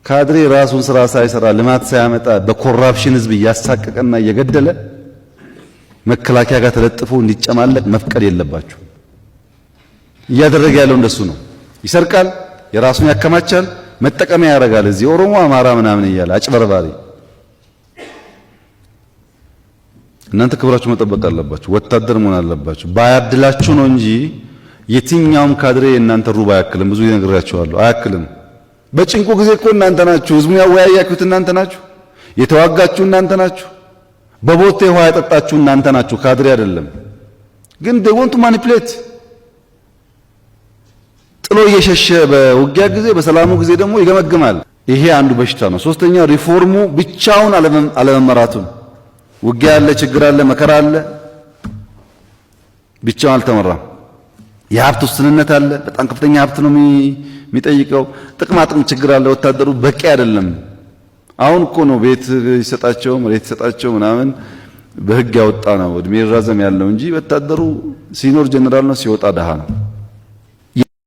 ካድሬ ራሱን ስራ ሳይሰራ ልማት ሳያመጣ በኮራፕሽን ህዝብ እያሳቀቀና እየገደለ መከላከያ ጋር ተለጥፎ እንዲጨማለቅ መፍቀድ የለባችሁ። እያደረገ ያለው እንደሱ ነው። ይሰርቃል፣ የራሱን ያከማቻል፣ መጠቀሚያ ያደርጋል። እዚህ ኦሮሞ አማራ ምናምን እያለ አጭበርባሪ። እናንተ ክብራችሁ መጠበቅ አለባችሁ። ወታደር መሆን አለባችሁ። ባያድላችሁ ነው እንጂ የትኛውም ካድሬ እናንተ ሩብ አያክልም። ብዙ ይነግራችኋለሁ፣ አያክልም። በጭንቁ ጊዜ እኮ እናንተ ናችሁ። ህዝቡን ያወያያችሁት እናንተ ናችሁ። የተዋጋችሁ እናንተ ናችሁ። በቦቴ ውሃ ያጠጣችሁ እናንተ ናችሁ፣ ካድሬ አይደለም። ግን they want to manipulate ጥሎ እየሸሸ በውጊያ ጊዜ በሰላሙ ጊዜ ደግሞ ይገመግማል። ይሄ አንዱ በሽታ ነው። ሶስተኛው ሪፎርሙ ብቻውን አለመመራቱን። ውጊያ አለ፣ ችግር አለ፣ መከራ አለ፣ ብቻውን አልተመራም። የሀብት ውስንነት አለ፣ በጣም ከፍተኛ ሀብት ነው የሚጠይቀው። ጥቅማጥቅም ችግር አለ። ወታደሩ በቂ አይደለም። አሁን እኮ ነው ቤት ይሰጣቸው መሬት ይሰጣቸው ምናምን በህግ ያወጣ ነው እድሜ ራዘም ያለው እንጂ ወታደሩ ሲኖር ጀነራል ነው፣ ሲወጣ ደሃ ነው።